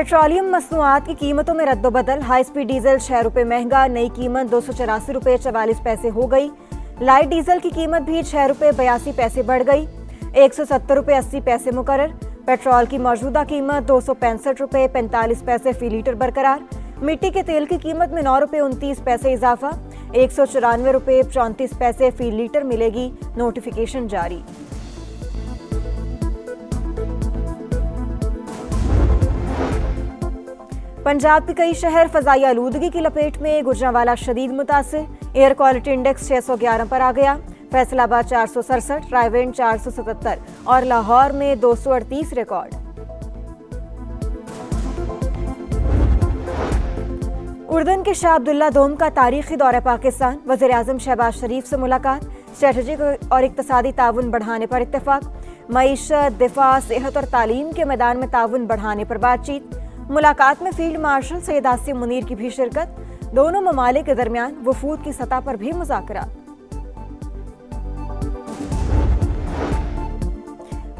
Petroleum मसनूआत की कीमतों में रद्दोबदल। हाई स्पीड डीजल 6 रुपये महंगा, नई कीमत 284 रुपये 44 पैसे हो गई। लाइट डीजल की कीमत भी 6 रुपये 82 पैसे बढ़ गई, 170 रुपये 80 पैसे मुकर्रर। पेट्रोल की मौजूदा कीमत 265 रुपये 45 पैसे फी लीटर बरकरार। मिट्टी के तेल की कीमत में 9 रुपये 29 पैसे इजाफा, 194 रुपये 34 पैसे फी लीटर मिलेगी, नोटिफिकेशन जारी। पंजाब के कई शहर फजाई आलूदगी की लपेट में, गुजरांवाला शदीद मुतासिर। एयर क्वालिटी इंडेक्स 611 पर आ गया। फैसलाबाद 467, रायवेंड 477 और लाहौर में 238 रिकॉर्ड। उर्दन के शाह अब्दुल्ला दोम का तारीखी दौरा पाकिस्तान। वज़ीर आज़म शहबाज शरीफ से मुलाकात। स्ट्रेटेजिक और इक़्तिसादी ताउन बढ़ाने पर इत्तेफाक। मईशत, दिफा, सेहत और तालीम के मैदान में ताउन बढ़ाने पर बातचीत। मुलाकात में फील्ड मार्शल सैयद आसिम मुनीर की भी शिरकत। दोनों ममालिक के दरमियान वफूद की सतह पर भी मुज़ाकरा।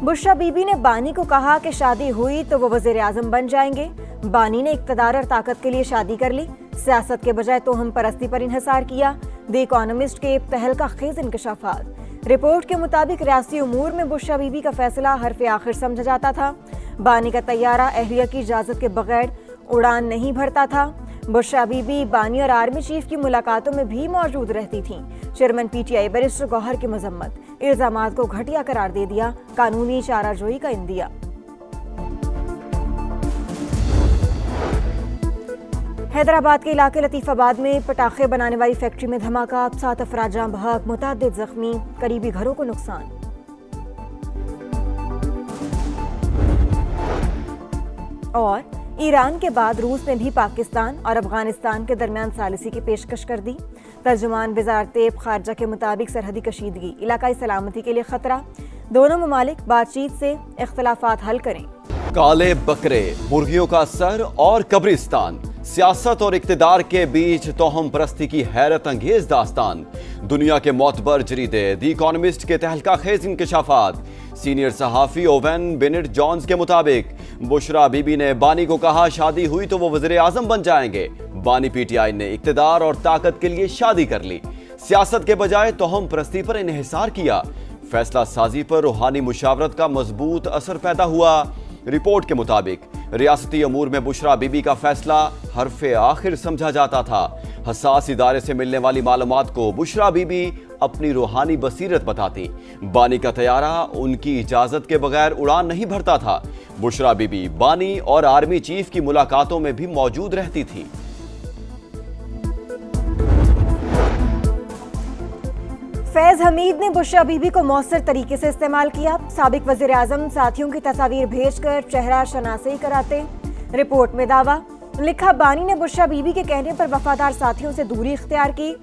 बुशरा बीबी ने बानी को कहा कि शादी हुई तो वो वज़ीर आज़म बन जाएंगे। बानी ने इक़्तिदार और ताकत के लिए शादी कर ली, सियासत के बजाय तोहम परस्ती पर इन्हिसार किया। द इकोनॉमिस्ट के तहलका खेज इंकशाफात। रिपोर्ट के मुताबिक रियासी उमूर में बुशरा बीबी का फैसला हरफ आखिर समझा जाता था। बानी का तैयारा अहलिया की इजाजत के बगैर उड़ान नहीं भरता था। बुशरा बीबी बानी और आर्मी चीफ की मुलाकातों में भी मौजूद रहती थीं। चेयरमैन पीटीआई बैरिस्टर गौहर की मजम्मत, इल्जामात को घटिया करार दे दिया, कानूनी चाराजोई का इंदिया। हैदराबाद के इलाके लतीफाबाद में पटाखे बनाने वाली फैक्ट्री में धमाका, 7 अफराद जाँ बहक, मुतअद्दिद जख्मी, करीबी घरों को नुकसान। और ईरान के बाद रूस ने भी पाकिस्तान और अफगानिस्तान के दरमियान सालिसी की पेशकश कर दी। तर्जुमान वज़ारत खारजा के मुताबिक सरहदी कशीदगी, इलाकाई सलामती के लिए खतरा। दोनों ममालिक बातचीत से इख्तलाफात हल करें। काले बकरे, मुर्गियों का सर और कब्रिस्तान, सियासत और इक्तिदार के बीच तोहम परस्ती की हैरत अंगेज दास्तान। दुनिया के मोतबर जरीदे द इकोनॉमिस्ट के तहलका खेज इंकशाफात। सीनियर सहाफ़ी ओवेन बेनेट जॉन्स के मुताबिक बुशरा बीबी ने बानी को कहा शादी हुई तो वो वज़ीर आज़म बन जाएंगे। बानी पीटीआई ने इक्तिदार और ताकत के लिए शादी कर ली, सियासत के बजाय तोहम परस्ती पर इन्हिसार किया। फैसला साजी पर रूहानी मुशावरत का मजबूत असर पैदा हुआ। रिपोर्ट के मुताबिक रियासती अमूर में बुशरा बीबी का फैसला हरफे आखिर समझा जाता था। हसास इदारे से मिलने वाली मालूमात को बुशरा बीबी अपनी रूहानी बसीरत बताती। बानी का तैयारा उनकी इजाजत के बगैर उड़ान नहीं भरता था। बुशरा बीबी बानी और आर्मी चीफ की मुलाकातों में भी मौजूद रहती थी। फैज हमीद ने बुशरा बीबी को मौसर तरीके से इस्तेमाल किया। साबिक वज़ीर आज़म साथियों की तस्वीर भेजकर चेहरा शनासी कराते। रिपोर्ट में दावा लिखा, बानी ने बुशरा बीबी के कहने पर वफादार साथियों से दूरी इख्तियार की।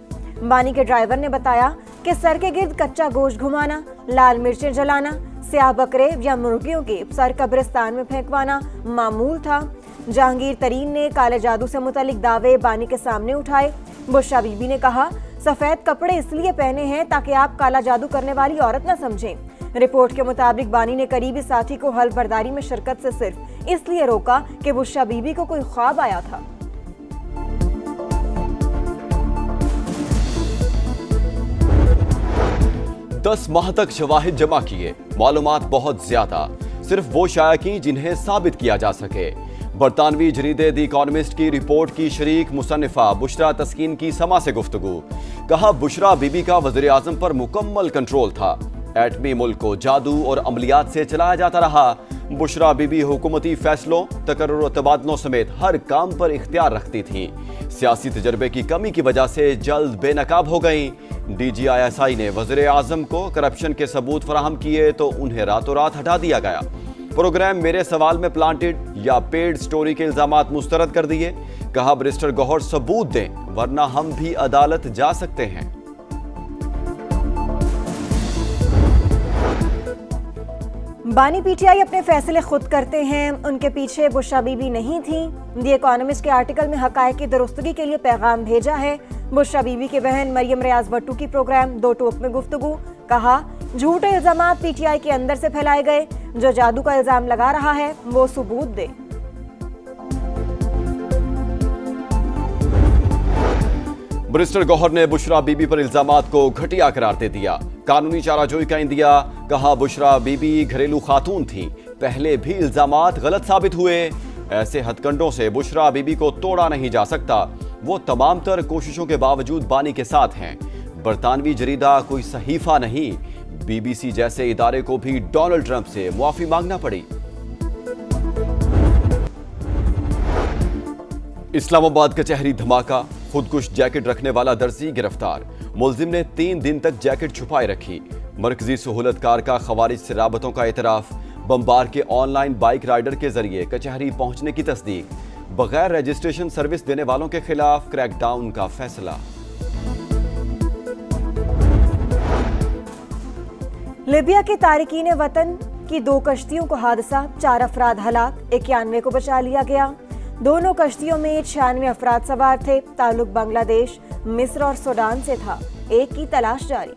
बानी के ड्राइवर ने बताया कि सर के गिर्द कच्चा गोश्त घुमाना, लाल मिर्चें जलाना, स्याह बकरे या मुर्गियों के सर कब्रिस्तान में फेंकवाना मामूल था। जहांगीर तरीन ने काले जादू से मुतालिक दावे बानी के सामने उठाए। बुशरा बीबी ने कहा, सफेद कपड़े इसलिए पहने हैं ताकि आप काला जादू करने वाली औरत न समझें। रिपोर्ट के मुताबिक बानी ने करीबी साथी को हल बर्दारी में शिरकत से सिर्फ इसलिए रोका कि बुशरा बीबी को कोई ख्वाब आया था। दस माह तक शवाहिद जमा किए, मालूमात बहुत ज्यादा, सिर्फ वो शाया की जिन्हें साबित किया जा सके। बरतानवी जरीदे द इकोनॉमिस्ट की रिपोर्ट की शरीक मुसन्निफा बुशरा तस्कीन की समा से गुफ्तगू। कहा, बुशरा बीबी का वज़ीर आज़म पर मुकम्मल कंट्रोल था। एटमी मुल्क को जादू और अमलियात से चलाया जाता रहा। बुशरा बीबी हुकूमती फैसलों, तकर्रुर और तबादलों समेत हर काम पर इख्तियार रखती थी। सियासी तजर्बे की कमी की वजह से जल्द बेनकाब हो गई। DGISI ने वज़ीर आज़म को करप्शन के सबूत फराहम किए तो उन्हें रातों रात हटा दिया गया। प्रोग्राम मेरे सवाल में प्लांटेड या पेड स्टोरी के इल्जामात मुस्तरद कर दिए। कहा, बैरिस्टर गौहर सबूत दें वरना हम भी अदालत जा सकते हैं। बानी पीटीआई अपने फैसले खुद करते हैं, उनके पीछे बुशरा बीबी नहीं थी। द इकोनॉमिस्ट के आर्टिकल में हकायक की दुरुस्तगी के लिए पैगाम भेजा है। बुशरा बीबी की बहन मरियम रियाज भट्टू की प्रोग्राम दो टोक में गुफ्तगू। कहा, झूठे इल्जामात पीटीआई के अंदर से फैलाए गए। जो जादू का इल्जाम लगा रहा है वो सबूत दे। बैरिस्टर गौहर ने बुशरा बीबी पर इल्जामात को घटिया करार दे दिया। कानूनी चाराजोई का इंदिया, कहा बुशरा बीबी घरेलू खातून थी, पहले भी इल्जामात गलत साबित हुए। ऐसे हथकंडों से बुशरा बीबी को तोड़ा नहीं जा सकता। वो तमाम तर कोशिशों के बावजूद बानी के साथ हैं। बरतानवी जरीदा कोई सहीफा नहीं। बीबीसी जैसे इदारे को भी डोनाल्ड ट्रंप से मुआफी मांगना पड़ी। इस्लामाबाद कचहरी धमाका, खुदकुश जैकेट रखने वाला दर्जी गिरफ्तार। मुलजिम ने 3 दिन तक जैकेट छुपाए रखी। मरकजी सहूलतकार का खवारिज से राबतों का एतराफ। बम्बार के ऑनलाइन बाइक राइडर के जरिए कचहरी पहुंचने की तस्दीक। बगैर रजिस्ट्रेशन सर्विस देने वालों के खिलाफ क्रैकडाउन का फैसला। लिबिया के तारिकीन वतन की 2 कश्तियों को हादसा, 4 अफराद हलाक, 91 को बचा लिया गया। दोनों कश्तियों में 96 अफराद सवार थे। ताल्लुक बांग्लादेश, मिस्र और सूडान से था। एक की तलाश जारी।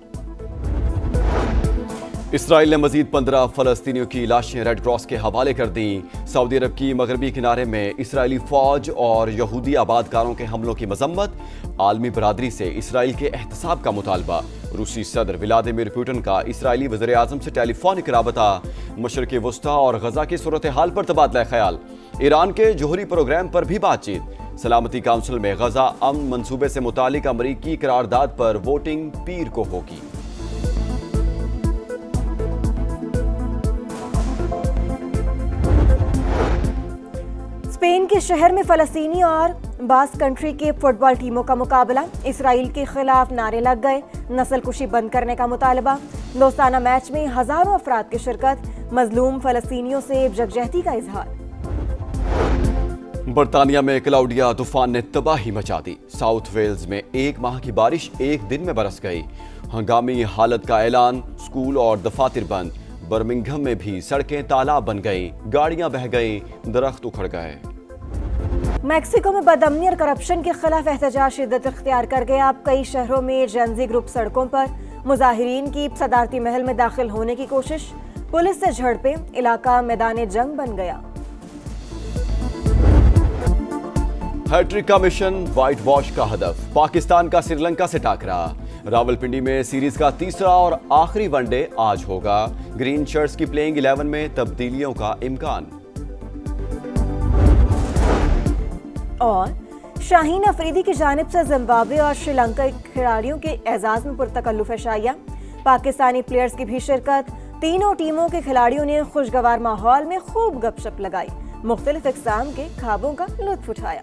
इसराइल ने मजीद 15 फलस्तीनियों की लाशें रेड क्रॉस के हवाले कर दी। सऊदी अरब की मगरबी किनारे में इसराइली फौज और यहूदी आबादकारों के हमलों की मजम्मत। आलमी बरादरी से इसराइल के एहतसाब का मुतालबा। रूसी सदर व्लादिमीर पुतिन का इसराइली वज़ीर आज़म से टेलीफोनिक राबता। मशरिक़ वुस्ता और गजा की सूरत हाल पर तबादला ख्याल। ईरान के जोहरी प्रोग्राम पर भी बातचीत। सलामती काउंसिल में गजा अमन मंसूबे से मुतालिक अमरीकी करारदाद पर वोटिंग पीर को होगी। स्पेन के शहर में फलस्तीनी और बास्क कंट्री के फुटबॉल टीमों का मुकाबला। इसराइल के खिलाफ नारे लग गए। नस्लकुशी बंद करने का मुतालबा। दोस्ताना मैच में हजारों अफराद की शिरकत। मजलूम फलस्तीनियों से यकजहती का इजहार। बरतानिया में क्लाउडिया तूफान ने तबाही मचा दी। साउथ वेल्स में 1 माह की बारिश 1 दिन में बरस गई। हंगामी हालत का ऐलान। स्कूल और दफातर बंद। बर्मिंघम में भी सड़कें तालाब बन गई, गाड़ियां बह गई, दरख्त उखड़ गए। मैक्सिको में बदअमनी और करप्शन के खिलाफ एहतजाज शिद्दत इख्तियार कर गया। अब कई शहरों में जेनजी ग्रुप सड़कों पर। मुजाहिरीन की सदारती महल में दाखिल होने की कोशिश। पुलिस से झड़पें। इलाका मैदान जंग बन गया। हैट्रिक का मिशन व्हाइट वॉश का हदफ। पाकिस्तान का श्रीलंका से टाकरा। रावलपिंडी में सीरीज का तीसरा और आखिरी वनडे आज होगा। ग्रीन शर्ट्स की प्लेइंग 11 में तब्दीलियों का इम्कान। और शाहीन अफरीदी की जानिब से जिम्बाब्वे और श्रीलंका के खिलाड़ियों के एजाज में पुरतकल्लुफ शाइया। पाकिस्तानी प्लेयर्स की भी शिरकत। तीनों टीमों के खिलाड़ियों ने खुशगवार माहौल में खूब गपशप लगाई। मुख्तलिफ इक़साम के ख्वाबों का लुत्फ उठाया।